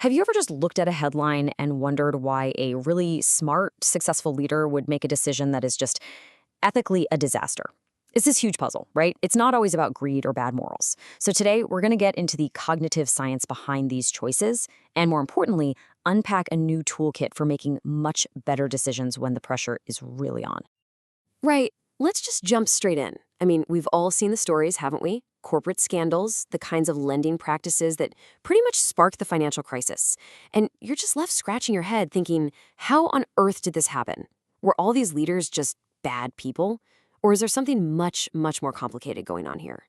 Have you ever just looked at a headline and wondered why a really smart, successful leader would make a decision that is just ethically a disaster? It's this huge puzzle, right? It's not always about greed or bad morals. So today, we're going to get into the cognitive science behind these choices, and more importantly, unpack a new toolkit for making much better decisions when the pressure is really on. Right. Let's just jump straight in. I mean, we've all seen the stories, haven't we? Corporate scandals, the kinds of lending practices that pretty much sparked the financial crisis. And you're just left scratching your head thinking, how on earth did this happen? Were all these leaders just bad people? Or is there something much, much more complicated going on here?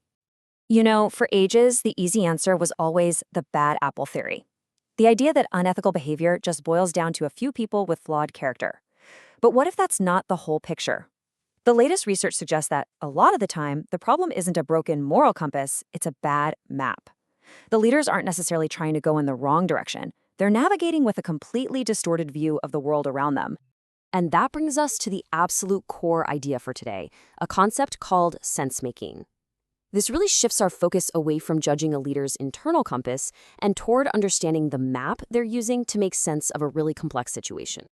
You know, for ages, the easy answer was always the bad apple theory. The idea that unethical behavior just boils down to a few people with flawed character. But what if that's not the whole picture? The latest research suggests that a lot of the time, the problem isn't a broken moral compass, it's a bad map. The leaders aren't necessarily trying to go in the wrong direction. They're navigating with a completely distorted view of the world around them. And that brings us to the absolute core idea for today, a concept called sense-making. This really shifts our focus away from judging a leader's internal compass and toward understanding the map they're using to make sense of a really complex situation.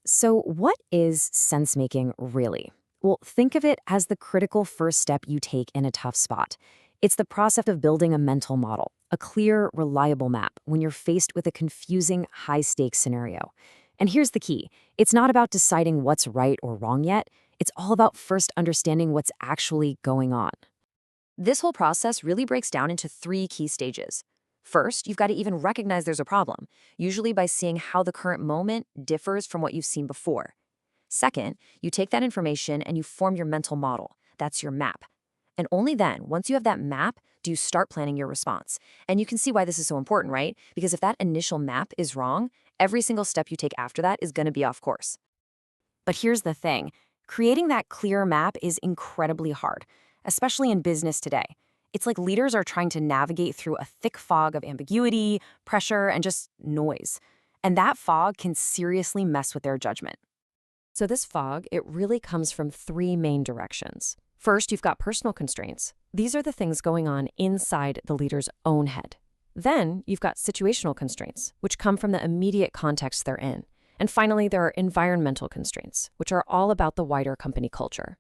So, what is sense making really? Well, think of it as the critical first step you take in a tough spot. It's the process of building a mental model, a clear, reliable map when you're faced with a confusing, high stakes scenario. And here's the key, it's not about deciding what's right or wrong yet. It's all about first understanding what's actually going on. This whole process really breaks down into three key stages. First, you've got to even recognize there's a problem, usually by seeing how the current moment differs from what you've seen before. Second, you take that information and you form your mental model. That's your map. And only then, once you have that map, do you start planning your response. And you can see why this is so important, right? Because if that initial map is wrong, every single step you take after that is going to be off course. But here's the thing, creating that clear map is incredibly hard, especially in business today. It's like leaders are trying to navigate through a thick fog of ambiguity, pressure, and just noise. And that fog can seriously mess with their judgment. So this fog, it really comes from three main directions. First, you've got personal constraints. These are the things going on inside the leader's own head. Then, you've got situational constraints, which come from the immediate context they're in. And finally, there are environmental constraints, which are all about the wider company culture.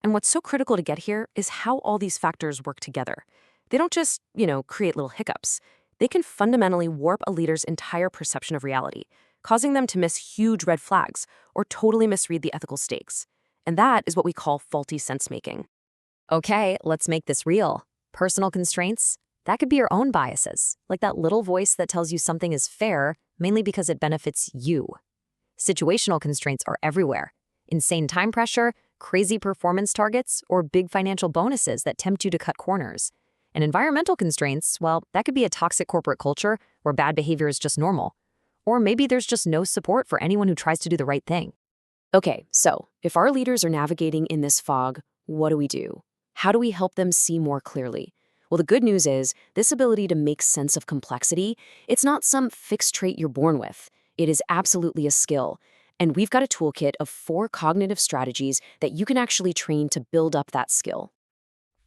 And what's so critical to get here is how all these factors work together. They don't just, create little hiccups. They can fundamentally warp a leader's entire perception of reality, causing them to miss huge red flags or totally misread the ethical stakes. And that is what we call faulty sense-making. Okay, let's make this real. Personal constraints? That could be your own biases, like that little voice that tells you something is fair, mainly because it benefits you. Situational constraints are everywhere. Insane time pressure, crazy performance targets, or big financial bonuses that tempt you to cut corners. And environmental constraints, well, that could be a toxic corporate culture where bad behavior is just normal. Or maybe there's just no support for anyone who tries to do the right thing. Okay, so if our leaders are navigating in this fog, what do we do? How do we help them see more clearly? Well, the good news is this ability to make sense of complexity, it's not some fixed trait you're born with. It is absolutely a skill. And we've got a toolkit of 4 cognitive strategies that you can actually train to build up that skill.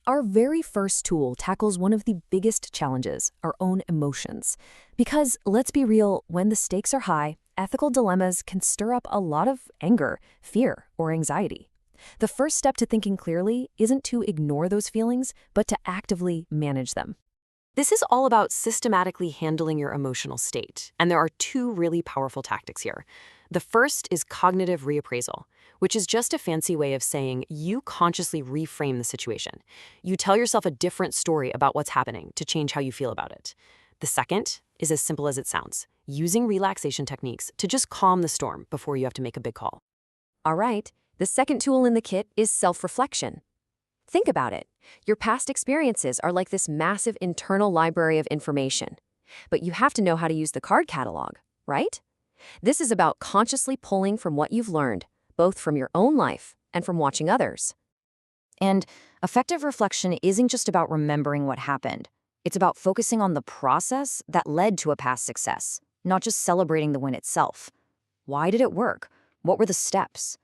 Our very first tool tackles one of the biggest challenges, our own emotions. Because, let's be real, when the stakes are high, ethical dilemmas can stir up a lot of anger, fear, or anxiety. The first step to thinking clearly isn't to ignore those feelings, but to actively manage them. This is all about systematically handling your emotional state, and there are 2 really powerful tactics here. The first is cognitive reappraisal, which is just a fancy way of saying you consciously reframe the situation. You tell yourself a different story about what's happening to change how you feel about it. The second is as simple as it sounds, using relaxation techniques to just calm the storm before you have to make a big call. All right, the second tool in the kit is self-reflection. Think about it. Your past experiences are like this massive internal library of information. But you have to know how to use the card catalog, right? This is about consciously pulling from what you've learned, both from your own life and from watching others. And effective reflection isn't just about remembering what happened. It's about focusing on the process that led to a past success, not just celebrating the win itself. Why did it work? What were the steps?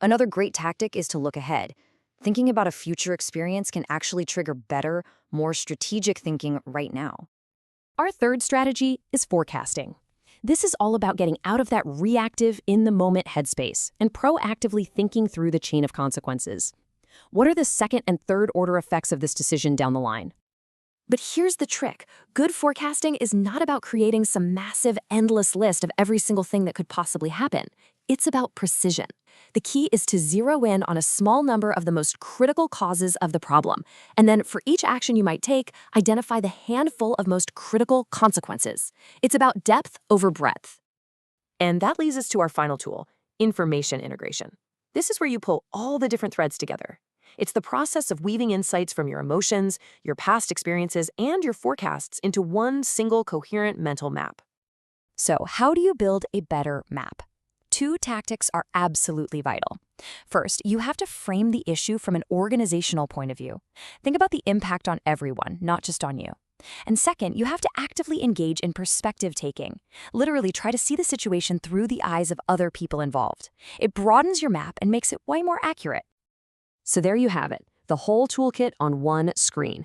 Another great tactic is to look ahead. Thinking about a future experience can actually trigger better, more strategic thinking right now. Our third strategy is forecasting. This is all about getting out of that reactive, in-the-moment headspace and proactively thinking through the chain of consequences. What are the second and third order effects of this decision down the line? But here's the trick. Good forecasting is not about creating some massive, endless list of every single thing that could possibly happen. It's about precision. The key is to zero in on a small number of the most critical causes of the problem, and then for each action you might take, identify the handful of most critical consequences. It's about depth over breadth. And that leads us to our final tool, information integration. This is where you pull all the different threads together. It's the process of weaving insights from your emotions, your past experiences, and your forecasts into one single coherent mental map. So, how do you build a better map? Two tactics are absolutely vital. First, you have to frame the issue from an organizational point of view. Think about the impact on everyone, not just on you. And second, you have to actively engage in perspective taking. Literally try to see the situation through the eyes of other people involved. It broadens your map and makes it way more accurate. So there you have it, the whole toolkit on one screen.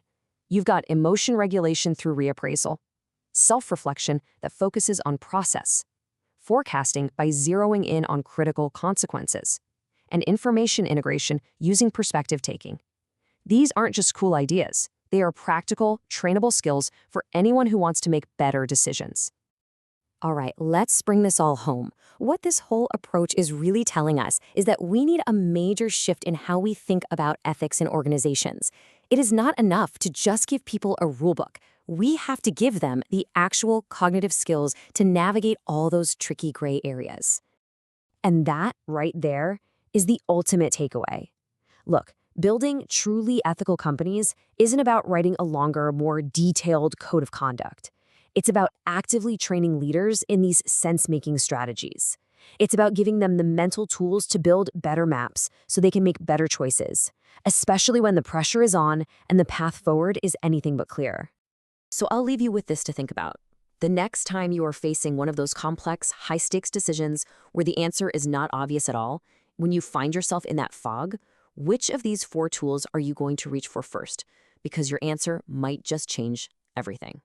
You've got emotion regulation through reappraisal, self-reflection that focuses on process, forecasting by zeroing in on critical consequences, and information integration using perspective taking. These aren't just cool ideas. They are practical, trainable skills for anyone who wants to make better decisions. All right, let's bring this all home. What this whole approach is really telling us is that we need a major shift in how we think about ethics in organizations. It is not enough to just give people a rulebook. We have to give them the actual cognitive skills to navigate all those tricky gray areas. And that, right there, is the ultimate takeaway. Look, building truly ethical companies isn't about writing a longer, more detailed code of conduct. It's about actively training leaders in these sense-making strategies. It's about giving them the mental tools to build better maps so they can make better choices, especially when the pressure is on and the path forward is anything but clear. So I'll leave you with this to think about. The next time you are facing one of those complex, high-stakes decisions where the answer is not obvious at all, when you find yourself in that fog, which of these 4 tools are you going to reach for first? Because your answer might just change everything.